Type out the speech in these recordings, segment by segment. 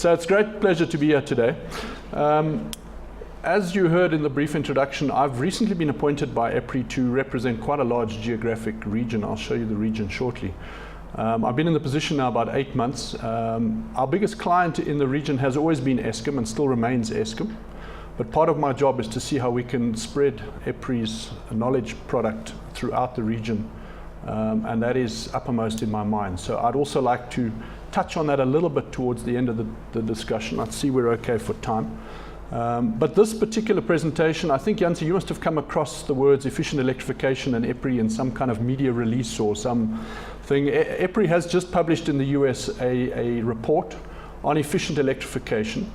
So it's a great pleasure to be here today. As you heard in the brief introduction, I've recently been appointed by EPRI to represent quite a large geographic region. I'll show you the region shortly. I've been in the position now about 8 months. Our biggest client in the region has always been Eskom and still remains Eskom. But part of my job is to see how we can spread EPRI'S knowledge product throughout the region. And that is uppermost in my mind. So I'd also like to touch on that a little bit towards the end of the discussion. I'd see we're okay for time. But this particular presentation, I think, Janse, you must have come across the words efficient electrification and EPRI in some kind of media release or something. EPRI has just published in the US a report on efficient electrification.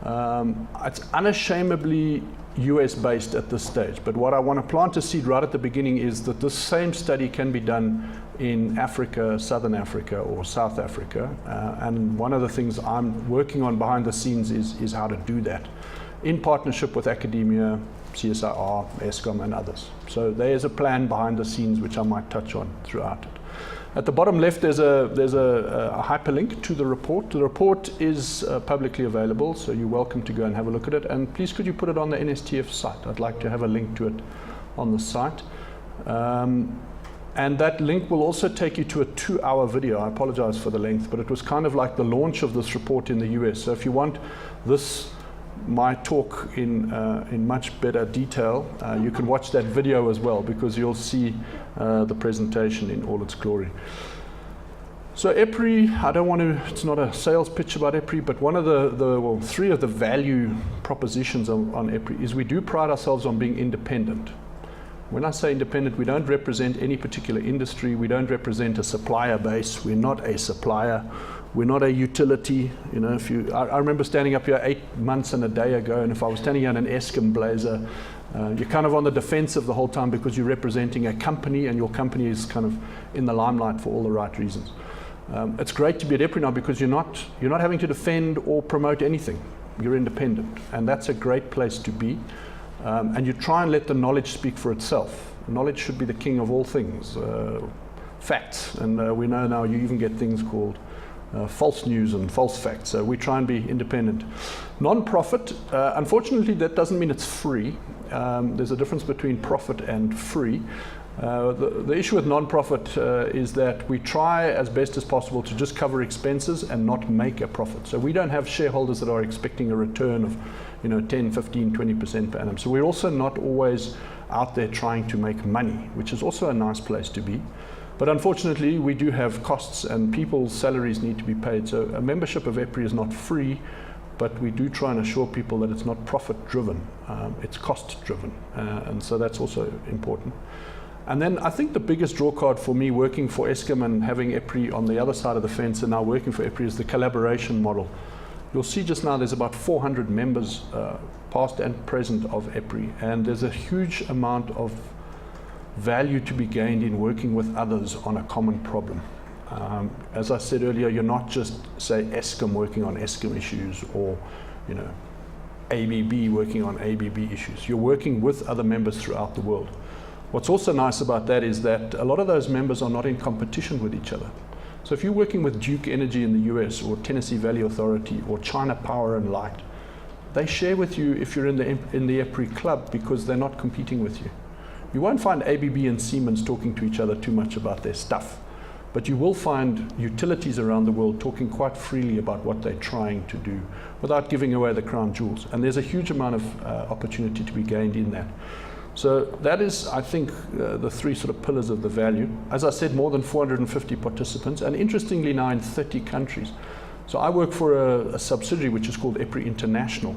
It's unashamedly US based at this stage, but what I want to plant a seed right at the beginning is that this same study can be done in Africa, Southern Africa or South Africa, and one of the things I'm working on behind the scenes is how to do that in partnership with academia, CSIR, Eskom and others. So there's a plan behind the scenes which I might touch on throughout it. At the bottom left, there's a hyperlink to the report. The report is publicly available, so you're welcome to go and have a look at it. And please could you put it on the NSTF site? I'd like to have a link to it on the site. And that link will also take you to a 2-hour video. I apologize for the length, but it was kind of like the launch of this report in the US. So if you want my talk in much better detail, you can watch that video as well, because you'll see the presentation in all its glory. So EPRI, it's not a sales pitch about EPRI, but one of well, 3 of the value propositions on EPRI is we do pride ourselves on being independent. When I say independent, we don't represent any particular industry, we don't represent a supplier base, we're not a supplier. We're not a utility. You know, I remember standing up here 8 months and a day ago, and if I was standing here in an Eskom blazer, you're kind of on the defensive the whole time because you're representing a company, and your company is kind of in the limelight for all the right reasons. It's great to be at EPRI now because you're not having to defend or promote anything. You're independent, and that's a great place to be. And you try and let the knowledge speak for itself. Knowledge should be the king of all things. Facts, and we know now you even get things called false news and false facts. So we try and be independent. Non-profit, unfortunately, that doesn't mean it's free. There's a difference between profit and free. The issue with non-profit is that we try as best as possible to just cover expenses and not make a profit. So we don't have shareholders that are expecting a return of 10, 15, 20% per annum. So we're also not always out there trying to make money, which is also a nice place to be. But unfortunately, we do have costs, and people's salaries need to be paid. So a membership of EPRI is not free, but we do try and assure people that it's not profit-driven, it's cost-driven. And so that's also important. And then I think the biggest drawcard for me working for Eskom and having EPRI on the other side of the fence and now working for EPRI is the collaboration model. You'll see just now there's about 400 members, past and present, of EPRI, and there's a huge amount of value to be gained in working with others on a common problem. As I said earlier, you're not just, say, Eskom working on Eskom issues or, ABB working on ABB issues. You're working with other members throughout the world. What's also nice about that is that a lot of those members are not in competition with each other. So if you're working with Duke Energy in the US or Tennessee Valley Authority or China Power and Light, they share with you if you're in the EPRI club because they're not competing with you. You won't find ABB and Siemens talking to each other too much about their stuff, but you will find utilities around the world talking quite freely about what they're trying to do without giving away the crown jewels. And there's a huge amount of opportunity to be gained in that. So that is, I think, the 3 sort of pillars of the value. As I said, more than 450 participants, and interestingly now in 30 countries. So I work for a subsidiary which is called EPRI International.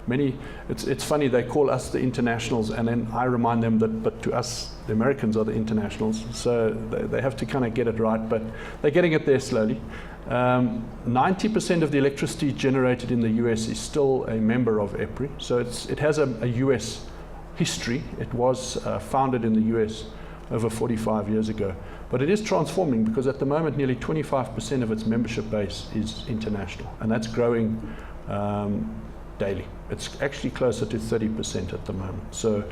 It's funny, they call us the internationals, and then I remind them that, but to us, the Americans are the internationals. So they have to kind of get it right, but they're getting it there slowly. 90% of the electricity generated in the US is still a member of EPRI. So it has a US history. It was founded in the US over 45 years ago. But it is transforming because at the moment nearly 25% of its membership base is international, and that's growing daily. It's actually closer to 30% at the moment. So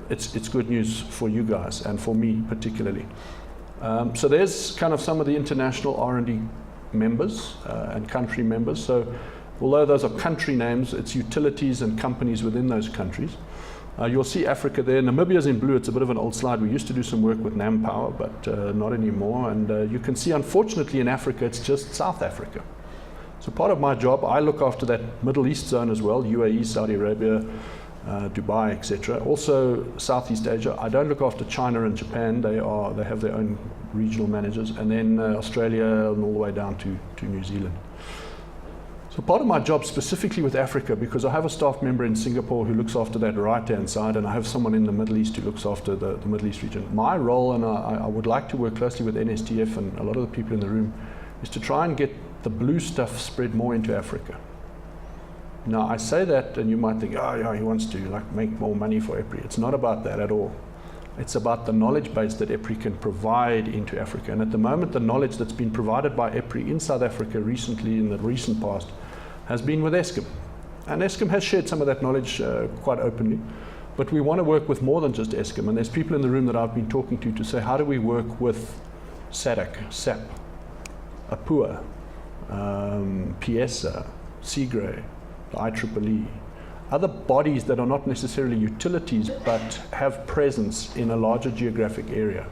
it's good news for you guys and for me particularly. So there's kind of some of the international R&D members and country members. So although those are country names, it's utilities and companies within those countries. You'll see Africa there. Namibia's in blue. It's a bit of an old slide. We used to do some work with NamPower, but not anymore. And you can see, unfortunately, in Africa, it's just South Africa. So part of my job, I look after that Middle East zone as well, UAE, Saudi Arabia, Dubai, etc. Also Southeast Asia. I don't look after China and Japan. They have their own regional managers. And then Australia and all the way down to New Zealand. So part of my job specifically with Africa, because I have a staff member in Singapore who looks after that right-hand side, and I have someone in the Middle East who looks after the Middle East region. My role, and I would like to work closely with NSTF and a lot of the people in the room, is to try and get the blue stuff spread more into Africa. Now I say that and you might think, oh yeah, he wants to make more money for EPRI. It's not about that at all. It's about the knowledge base that EPRI can provide into Africa. And at the moment, the knowledge that's been provided by EPRI in South Africa recently, in the recent past, has been with Eskom. And Eskom has shared some of that knowledge quite openly. But we want to work with more than just Eskom. And there's people in the room that I've been talking to say, how do we work with SADC, SAP, APUA, PIESA, SEAGRAE, the IEEE, other bodies that are not necessarily utilities but have presence in a larger geographic area.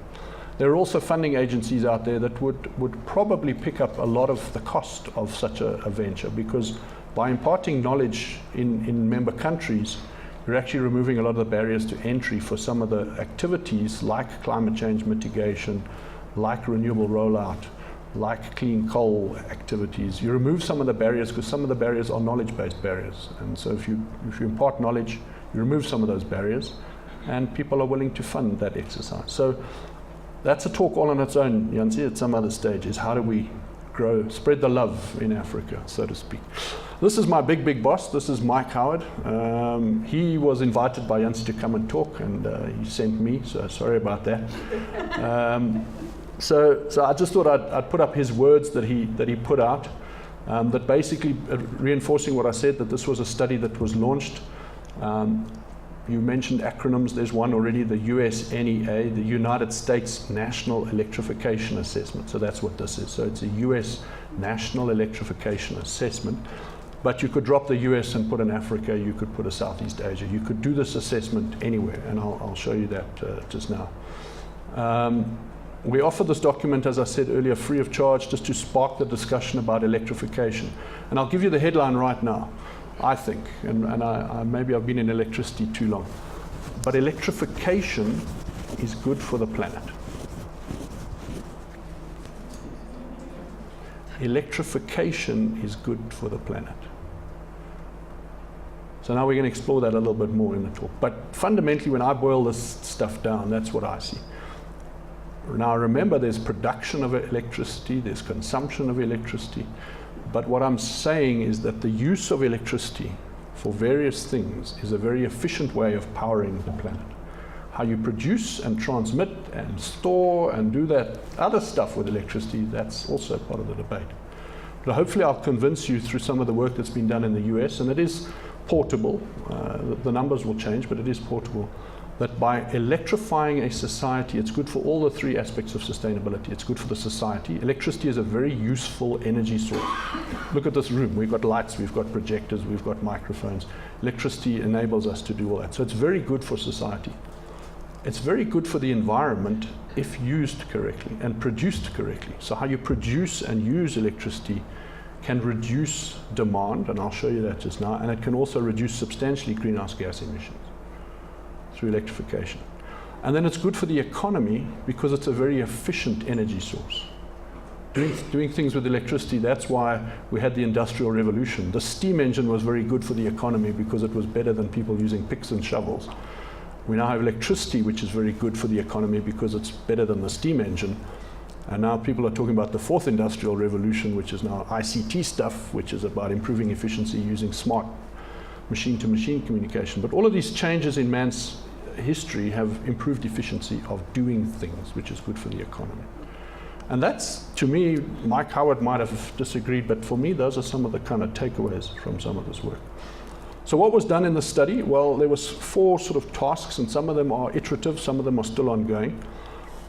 There are also funding agencies out there that would probably pick up a lot of the cost of such a venture, because by imparting knowledge in member countries, you're actually removing a lot of the barriers to entry for some of the activities like climate change mitigation, like renewable rollout, like clean coal activities. You remove some of the barriers because some of the barriers are knowledge-based barriers. And so if you impart knowledge, you remove some of those barriers, and people are willing to fund that exercise. So that's a talk all on its own, Jansi, at some other stage, is how do we grow, spread the love in Africa, so to speak. This is my big boss. This is Mike Howard. He was invited by Jansi to come and talk, and he sent me, so sorry about that. So I just thought I'd put up his words that he put out, that basically reinforcing what I said, that this was a study that was launched. You mentioned acronyms. There's one already, the USNEA, the United States National Electrification Assessment. So that's what this is. So it's a US National Electrification Assessment. But you could drop the US and put an Africa. You could put a Southeast Asia. You could do this assessment anywhere, and I'll show you that just now. We offer this document, as I said earlier, free of charge, just to spark the discussion about electrification. And I'll give you the headline right now, I think, and maybe I've been in electricity too long, but electrification is good for the planet. Electrification is good for the planet. So now we're going to explore that a little bit more in the talk. But fundamentally, when I boil this stuff down, that's what I see. Now remember, there's production of electricity, there's consumption of electricity, but what I'm saying is that the use of electricity for various things is a very efficient way of powering the planet. How you produce and transmit and store and do that other stuff with electricity, that's also part of the debate. But hopefully I'll convince you through some of the work that's been done in the US, and it is portable, the numbers will change, but it is portable, that by electrifying a society, it's good for all the three aspects of sustainability. It's good for the society. Electricity is a very useful energy source. Look at this room. We've got lights, we've got projectors, we've got microphones. Electricity enables us to do all that. So it's very good for society. It's very good for the environment if used correctly and produced correctly. So how you produce and use electricity can reduce demand, and I'll show you that just now, and it can also reduce substantially greenhouse gas emissions through electrification. And then it's good for the economy because it's a very efficient energy source. Doing things with electricity, that's why we had the Industrial Revolution. The steam engine was very good for the economy because it was better than people using picks and shovels. We now have electricity, which is very good for the economy because it's better than the steam engine. And now people are talking about the fourth industrial revolution, which is now ICT stuff, which is about improving efficiency using smart machine-to-machine communication. But all of these changes in man's history have improved efficiency of doing things, which is good for the economy. And that's, to me, Mike Howard might have disagreed, but for me, those are some of the kind of takeaways from some of this work. So what was done in the study? Well, there was 4 sort of tasks, and some of them are iterative, some of them are still ongoing.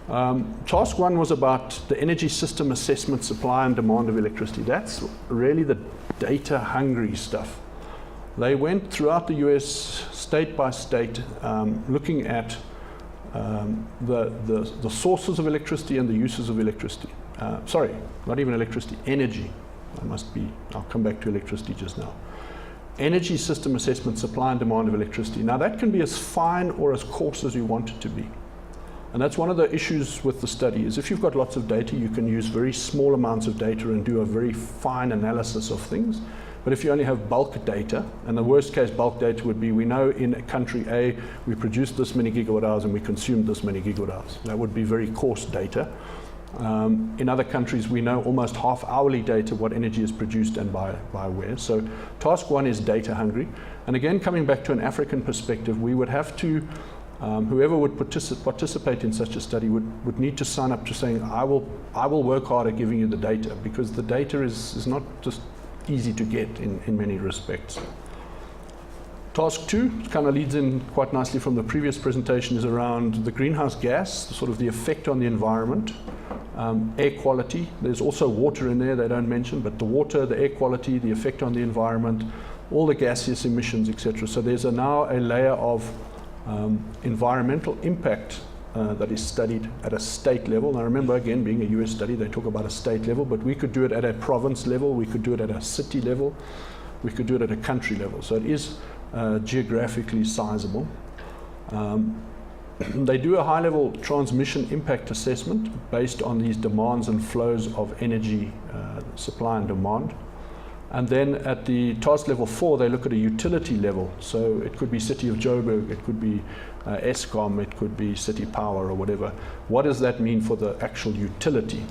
Task 1 was about the energy system assessment, supply and demand of electricity. That's really the data-hungry stuff. They went throughout the US, state by state, looking at the sources of electricity and the uses of electricity. Sorry, not even electricity, energy. I'll come back to electricity just now. Energy system assessment, supply and demand of electricity. Now that can be as fine or as coarse as you want it to be. And that's one of the issues with the study, is if you've got lots of data, you can use very small amounts of data and do a very fine analysis of things. But if you only have bulk data, and the worst case bulk data would be, we know in country A, we produced this many gigawatt hours and we consumed this many gigawatt hours. That would be very coarse data. In other countries, we know almost half-hourly data, what energy is produced and by where. So task 1 is data hungry. And again, coming back to an African perspective, we would have to, whoever would participate in such a study would need to sign up to saying, I will work hard at giving you the data, because the data is not just easy to get in many respects. Task 2 kind of leads in quite nicely from the previous presentation, is around the greenhouse gas, sort of the effect on the environment, air quality. There's also water in there they don't mention, but the water, the air quality, the effect on the environment, all the gaseous emissions, etc. So there's now a layer of environmental impact that is studied at a state level. Now remember, again, being a US study, they talk about a state level, but we could do it at a province level, we could do it at a city level, we could do it at a country level. So it is geographically sizable. They do a high-level transmission impact assessment based on these demands and flows of energy supply and demand. And then at the task level 4, they look at a utility level. So it could be City of Joburg, it could be Eskom, it could be City Power or whatever. What does that mean for the actual utility?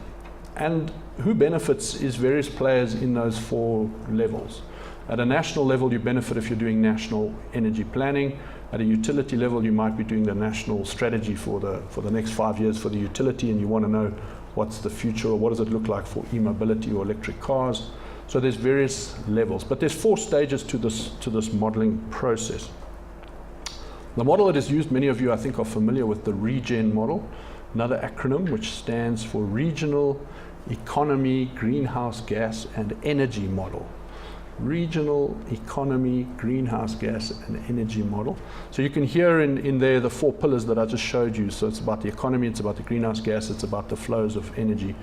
And who benefits is various players in those 4 levels. At a national level, you benefit if you're doing national energy planning. At a utility level, you might be doing the national strategy for the next 5 years for the utility, and you want to know what's the future or what does it look like for e-mobility or electric cars. So there's various levels, but there's 4 stages to this modeling process. The model that is used, many of you I think are familiar with the REGEN model, another acronym which stands for Regional Economy, Greenhouse Gas and Energy Model. Regional Economy, Greenhouse Gas and Energy Model. So you can hear in there the 4 pillars that I just showed you. So it's about the economy, it's about the greenhouse gas, it's about the flows of energy.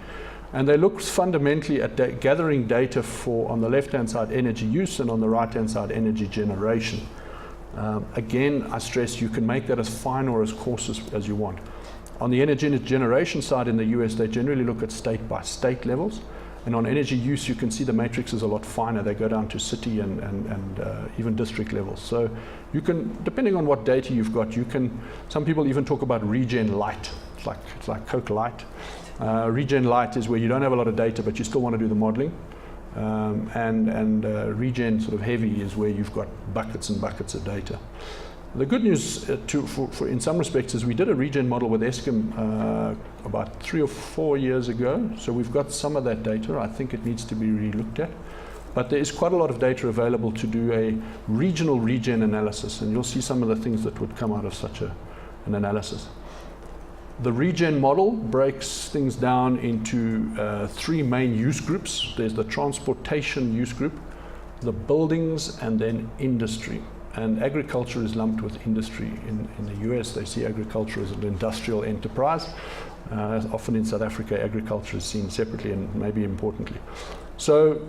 And they look fundamentally at gathering data for, on the left-hand side, energy use, and on the right-hand side, energy generation. Again, I stress you can make that as fine or as coarse as you want. On the energy generation side in the US, they generally look at state-by-state levels. And on energy use, you can see the matrix is a lot finer. They go down to city and even district levels. So you can, depending on what data you've got, you can, some people even talk about REGEN Light. It's like Coke Light. REGEN Light is where you don't have a lot of data, but you still want to do the modeling. REGEN sort of heavy is where you've got buckets and buckets of data. The good news in some respects is we did a REGEN model with Eskom about 3 or 4 years ago. So we've got some of that data. I think it needs to be re-looked at. But there is quite a lot of data available to do a regional REGEN analysis. And you'll see some of the things that would come out of such an analysis. The REGEN model breaks things down into 3 main use groups. There's the transportation use group, the buildings, and then industry. And agriculture is lumped with industry. In the US, they see agriculture as an industrial enterprise. Often in South Africa, agriculture is seen separately and maybe importantly. So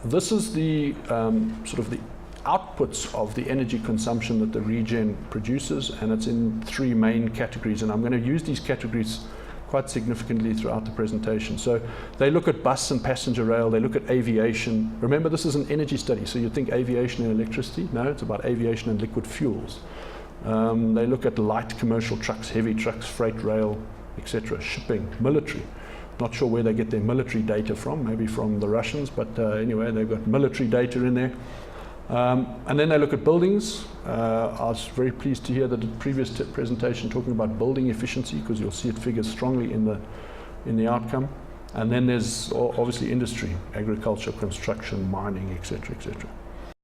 this is the sort of the outputs of the energy consumption that the REGEN produces, and it's in 3 main categories. And I'm going to use these categories quite significantly throughout the presentation. So they look at bus and passenger rail, they look at aviation. Remember, this is an energy study, so you think aviation and electricity. No, it's about aviation and liquid fuels. They look at light commercial trucks, heavy trucks, freight rail, etc., shipping, military. Not sure where they get their military data from, maybe from the Russians, but anyway, they've got military data in there. And then they look at buildings. I was very pleased to hear that the previous presentation talking about building efficiency, because you'll see it figures strongly in the outcome. And then there's obviously industry, agriculture, construction, mining, etc., etc.